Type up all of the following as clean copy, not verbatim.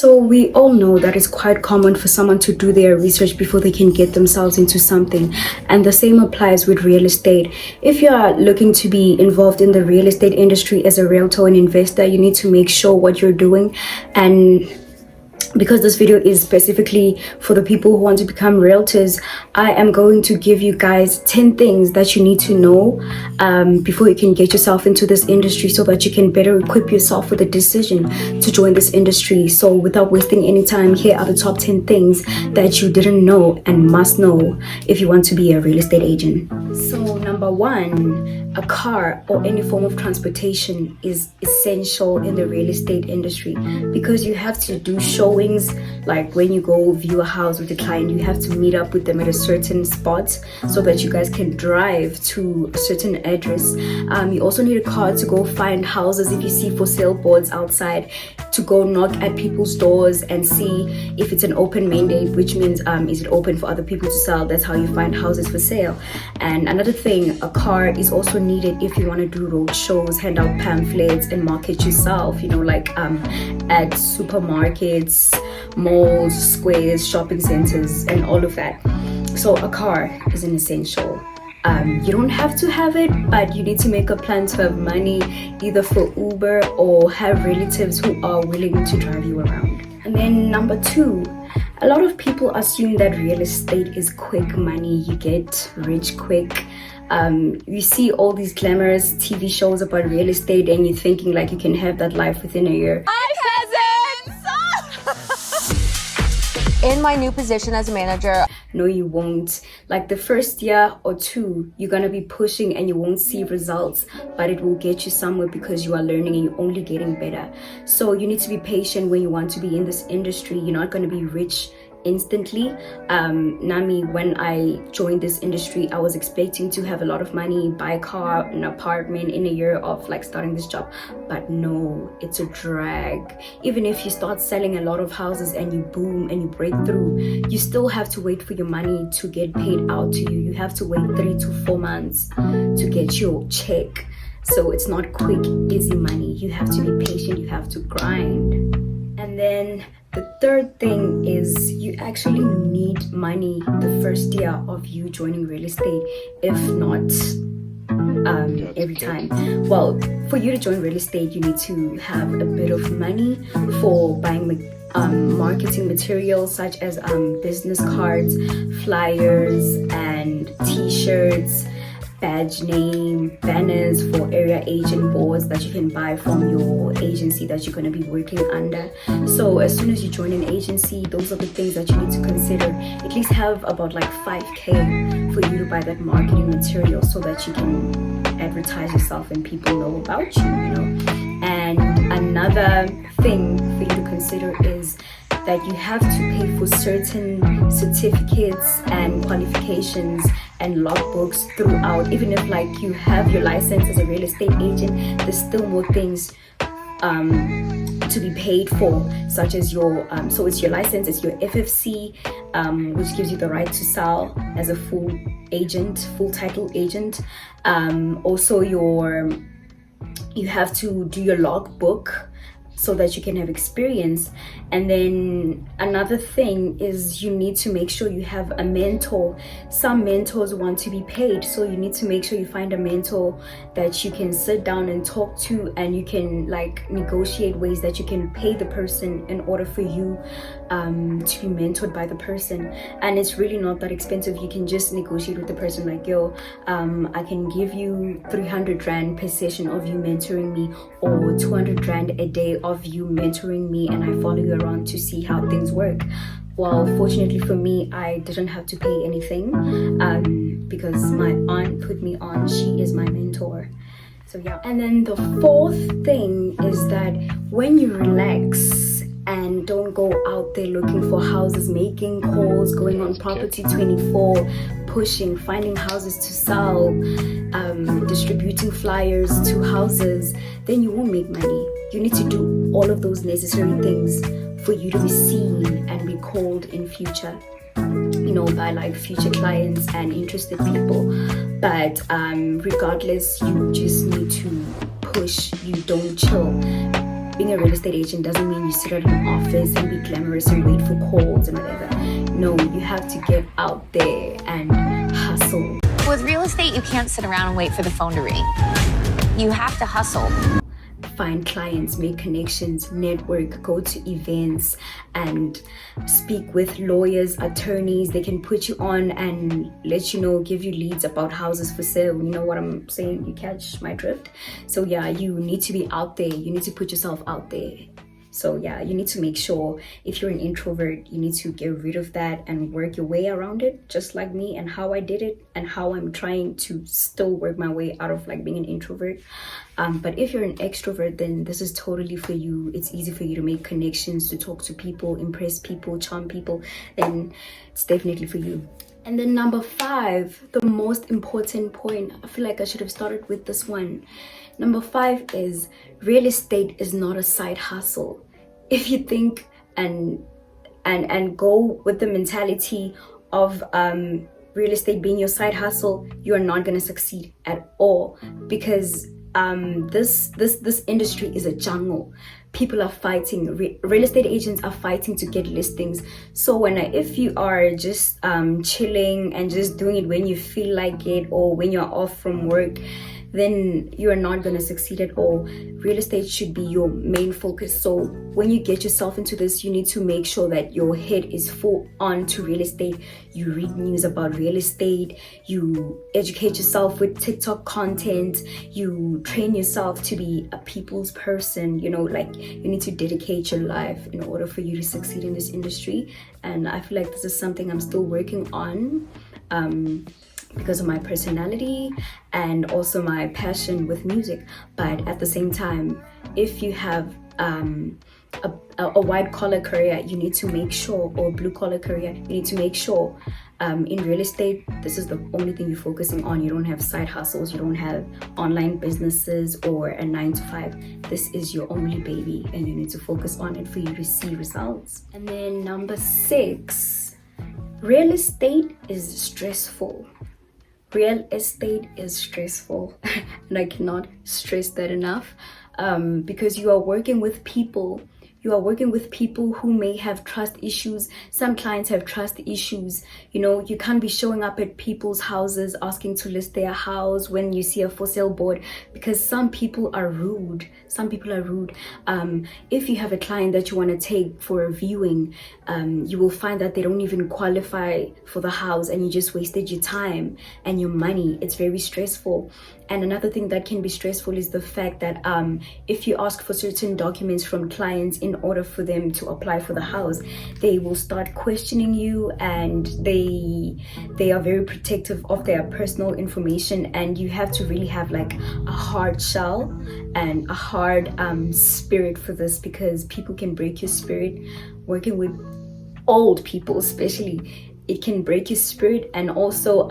So we all know that it's quite common for someone to do their research before they can get themselves into something. And the same applies with real estate. If you are looking to be involved in the real estate industry as a realtor and investor, you need to make sure what you're doing. And because this video is specifically for the people who want to become realtors, I am going to give you guys 10 things that you need to know before you can get yourself into this industry, so that you can better equip yourself with a decision to join this industry. So without wasting any time, here are the top 10 things that you didn't know and must know if you want to be a real estate agent. So number one, a car or any form of transportation is essential in the real estate industry, because you have to do showings. Like when you go view a house with a client, you have to meet up with them at a certain spot so that you guys can drive to a certain address. You also need a car to go find houses. If you see for sale boards outside, to go knock at people's doors and see if it's an open mandate, which means is it open for other people to sell. That's how you find houses for sale. And another thing, a car is also needed if you want to do road shows, hand out pamphlets and market yourself, like at supermarkets, malls, squares, shopping centers, and all of that. So a car is an essential. You don't have to have it, but you need to make a plan to have money either for Uber or have relatives who are willing to drive you around. And then number two, a lot of people assume that real estate is quick money. You get rich quick. You see all these glamorous TV shows about real estate and you're thinking like you can have that life within a year. In my new position as a manager, no, you won't. Like the first year or two, you're gonna be pushing and you won't see results, but it will get you somewhere because you are learning and you're only getting better. So you need to be patient when you want to be in this industry. You're not gonna be rich instantly. Nami, when I joined this industry, I was expecting to have a lot of money, buy a car, an apartment in a year of like starting this job, but no, it's a drag. Even if you start selling a lot of houses and you boom and you break through, you still have to wait for your money to get paid out to you. You have to wait 3 to 4 months to get your check. So it's not quick, easy money. You have to be patient, you have to grind. And then the third thing is you actually need money the first year of you joining real estate, if not every time. Well, for you to join real estate, you need to have a bit of money for buying marketing materials such as business cards, flyers, and t-shirts, badge name, banners for area agent boards that you can buy from your agency that you're going to be working under. So as soon as you join an agency, those are the things that you need to consider. At least have about like 5K for you to buy that marketing material so that you can advertise yourself and people know about you, And another thing for you to consider is that you have to pay for certain certificates and qualifications and logbooks throughout. Even if like you have your license as a real estate agent, there's still more things to be paid for, such as your so it's your license, it's your FFC, which gives you the right to sell as a full title agent. Also you have to do your logbook so that you can have experience. And then another thing is you need to make sure you have a mentor. Some mentors want to be paid, so you need to make sure you find a mentor that you can sit down and talk to, and you can like negotiate ways that you can pay the person in order for you to be mentored by the person. And it's really not that expensive. You can just negotiate with the person like, yo, I can give you 300 Rand per session of you mentoring me, or 200 Rand a day of you mentoring me, and I follow you around to see how things work. Well, fortunately for me, I didn't have to pay anything because my aunt put me on. She is my mentor. So yeah. And then the fourth thing is that when you relax and don't go out there looking for houses, making calls, going on property 24, pushing, finding houses to sell, distributing flyers to houses, then you won't make money. You need to do all of those necessary things for you to be seen and be called in future, by like future clients and interested people. But regardless, you just need to push. You don't chill. being a real estate agent doesn't mean you sit at an office and be glamorous and wait for calls and whatever. No, you have to get out there and hustle. With real estate, you can't sit around and wait for the phone to ring. You have to hustle. Find clients, make connections, network, go to events, and speak with lawyers, attorneys. They can put you on and let you know, give you leads about houses for sale. You know what I'm saying? You catch my drift? So yeah, you need to be out there. You need to put yourself out there. So yeah, you need to make sure, if you're an introvert, you need to get rid of that and work your way around it, just like me and how I did it and how I'm trying to still work my way out of like being an introvert. But if you're an extrovert, then this is totally for you. It's easy for you to make connections, to talk to people, impress people, charm people. Then it's definitely for you. And then number 5, the most important point, I feel like I should have started with this one. Number 5 is real estate is not a side hustle. If you think and go with the mentality of real estate being your side hustle, you are not going to succeed at all, because this industry is a jungle. People are fighting. Real estate agents are fighting to get listings. So if you are just chilling and just doing it when you feel like it or when you're off from work, then you're not going to succeed at all. Real estate should be your main focus. So when you get yourself into this, you need to make sure that your head is full on to real estate. You read news about real estate, you educate yourself with TikTok content, you train yourself to be a people's person. You need to dedicate your life in order for you to succeed in this industry. And I feel like this is something I'm still working on, because of my personality and also my passion with music. But at the same time, if you have a white collar career, you need to make sure, or blue collar career, you need to make sure in real estate, this is the only thing you're focusing on. You don't have side hustles, you don't have online businesses or a 9-to-5. This is your only baby and you need to focus on it for you to see results. And then number 6, real estate is stressful. Real estate is stressful and I cannot stress that enough, because you are working with people. You are working with people who may have trust issues. Some clients have trust issues. You can't be showing up at people's houses asking to list their house when you see a for sale board, because some people are rude. If you have a client that you want to take for a viewing, you will find that they don't even qualify for the house and you just wasted your time and your money. It's very stressful. And another thing that can be stressful is the fact that if you ask for certain documents from clients in order for them to apply for the house, they will start questioning you, and they are very protective of their personal information, and you have to really have like a hard shell and a hard spirit for this, because people can break your spirit. Working with old people especially, it can break your spirit. And also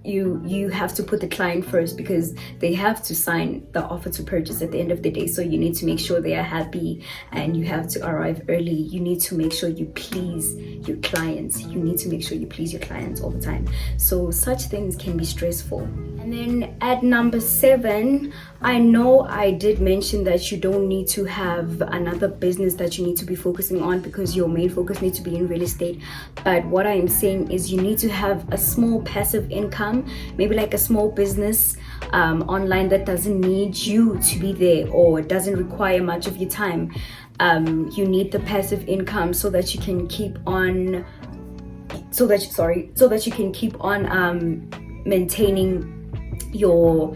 you have to put the client first, because they have to sign the offer to purchase at the end of the day. So you need to make sure they are happy, and you have to arrive early. You need to make sure you please your clients. You need to make sure you please your clients all the time. So such things can be stressful. And then at number 7, I know I did mention that you don't need to have another business that you need to be focusing on, because your main focus needs to be in real estate. But what I am saying is you need to have a small passive income, maybe like a small business online that doesn't need you to be there or doesn't require much of your time. You need the passive income so that you can keep on maintaining your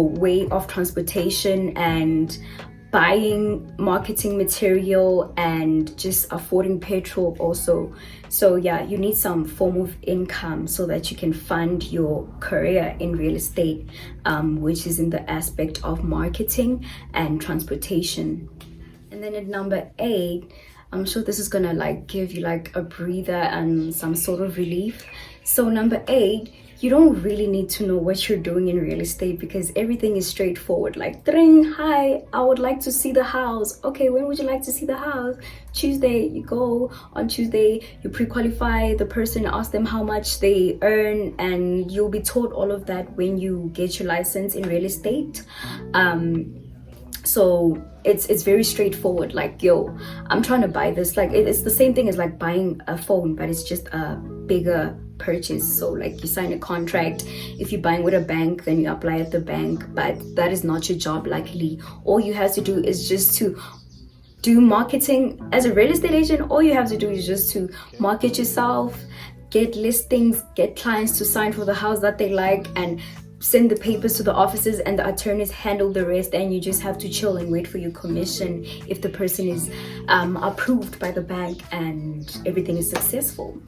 way of transportation and buying marketing material and just affording petrol also. So yeah, you need some form of income so that you can fund your career in real estate, which is in the aspect of marketing and transportation. And then at number 8, I'm sure this is gonna like give you like a breather and some sort of relief. So number 8, you don't really need to know what you're doing in real estate, because everything is straightforward. Like, ding, hi, I would like to see the house. Okay, when would you like to see the house? Tuesday. You go on Tuesday, you pre-qualify the person, ask them how much they earn, and you'll be taught all of that when you get your license in real estate. So it's very straightforward. Like, yo, I'm trying to buy this. Like, it's the same thing as like buying a phone, but it's just a bigger purchase. So like, you sign a contract. If you're buying with a bank, then you apply at the bank, but that is not your job. Luckily, all you have to do is just to do marketing. As a real estate agent, all you have to do is just to market yourself, get listings, get clients to sign for the house that they like, and send the papers to the offices, and the attorneys handle the rest, and you just have to chill and wait for your commission if the person is approved by the bank and everything is successful.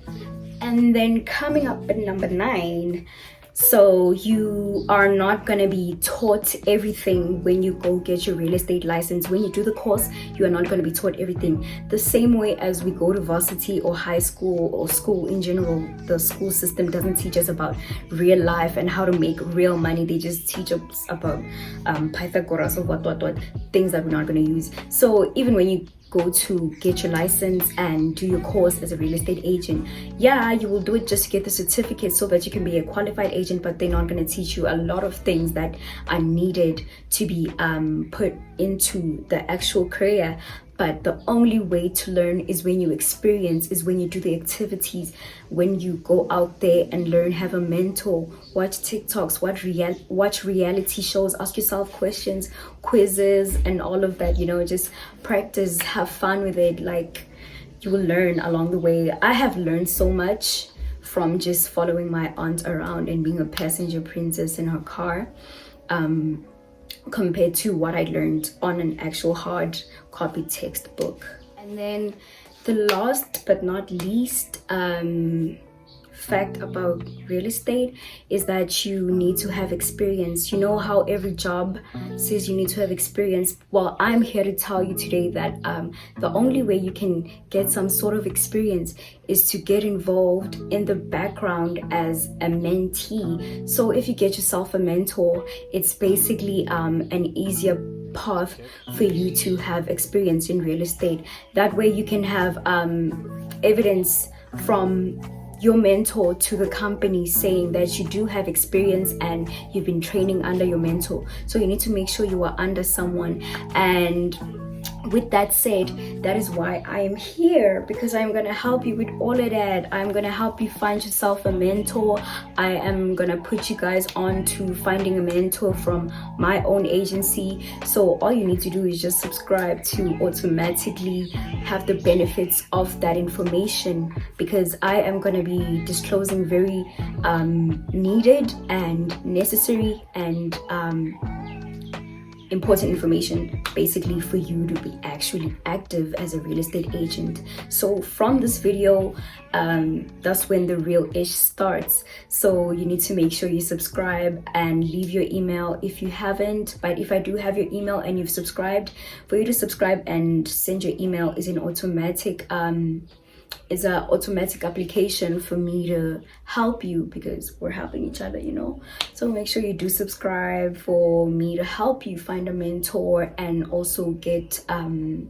And then coming up at number 9, so you are not going to be taught everything when you go get your real estate license. When you do the course, you are not going to be taught everything. The same way as we go to varsity or high school or school in general, the school system doesn't teach us about real life and how to make real money. They just teach us about Pythagoras or what, things that we're not going to use. So even when you go to get your license and do your course as a real estate agent, yeah, you will do it just to get the certificate so that you can be a qualified agent, but they're not going to teach you a lot of things that are needed to be put into the actual career. But the only way to learn is when you experience, is when you do the activities, when you go out there and learn, have a mentor, watch TikToks, watch reality shows, ask yourself questions, quizzes, and all of that. Just practice, have fun with it. Like, you will learn along the way. I have learned so much from just following my aunt around and being a passenger princess in her car, compared to what I learned on an actual hard copy textbook. And then the last but not least fact about real estate is that you need to have experience. You know how every job says you need to have experience? Well, I'm here to tell you today that the only way you can get some sort of experience is to get involved in the background as a mentee. So if you get yourself a mentor, it's basically an easier path for you to have experience in real estate. That way you can have evidence from your mentor to the company saying that you do have experience and you've been training under your mentor. So you need to make sure you are under someone. And with that said, that is why I am here, because I'm gonna help you with all of that. I'm gonna help you find yourself a mentor. I am gonna put you guys on to finding a mentor from my own agency. So all you need to do is just subscribe to automatically have the benefits of that information, because I am gonna be disclosing very needed and necessary and important information, basically, for you to be actually active as a real estate agent. So from this video, that's when the real ish starts. So you need to make sure you subscribe and leave your email if you haven't. But if I do have your email and you've subscribed, for you to subscribe and send your email is an automatic application for me to help you, because we're helping each other. So make sure you do subscribe for me to help you find a mentor and also get and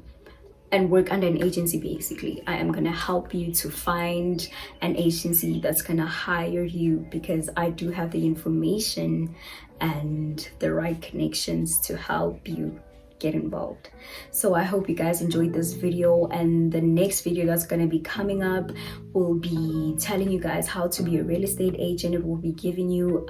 work under an agency. Basically, I am gonna help you to find an agency that's gonna hire you, because I do have the information and the right connections to help you get involved. So I hope you guys enjoyed this video, and the next video that's going to be coming up will be telling you guys how to be a real estate agent. It will be giving you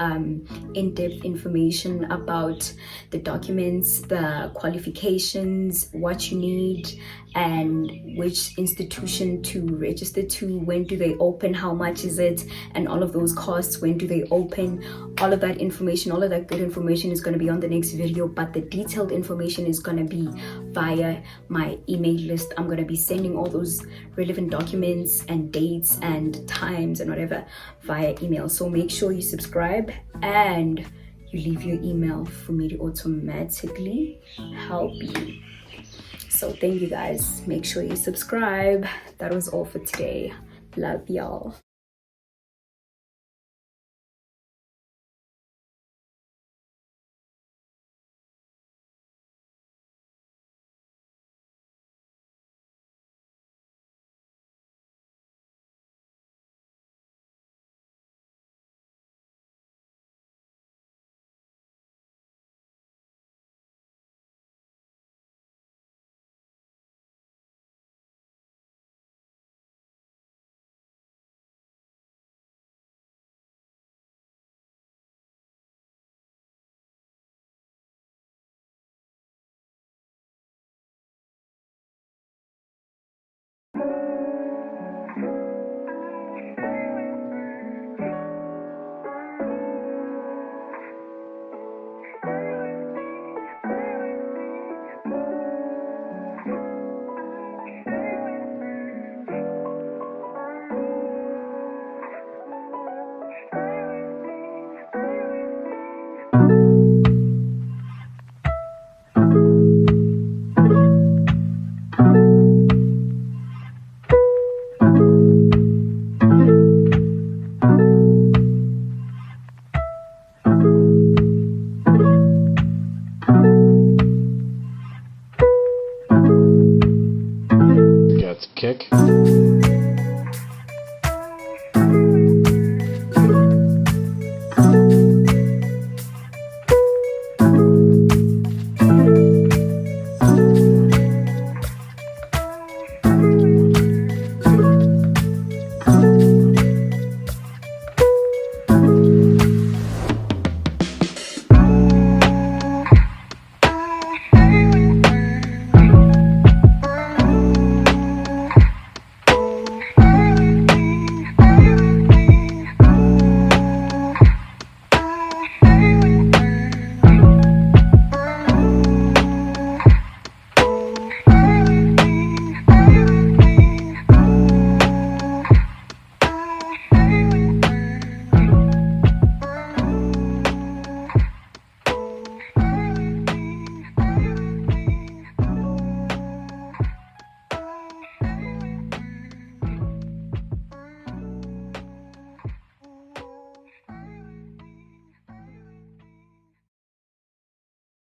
in-depth information about the documents, the qualifications, what you need, and which institution to register to, when do they open, how much is it, and all of those costs, when do they open. All of that information, all of that good information is going to be on the next video, but the detailed information is going to be via my email list. I'm going to be sending all those relevant documents and dates and times and whatever via email. So make sure you subscribe and you leave your email for me to automatically help you. So thank you guys. Make sure you subscribe. That was all for today. Love y'all.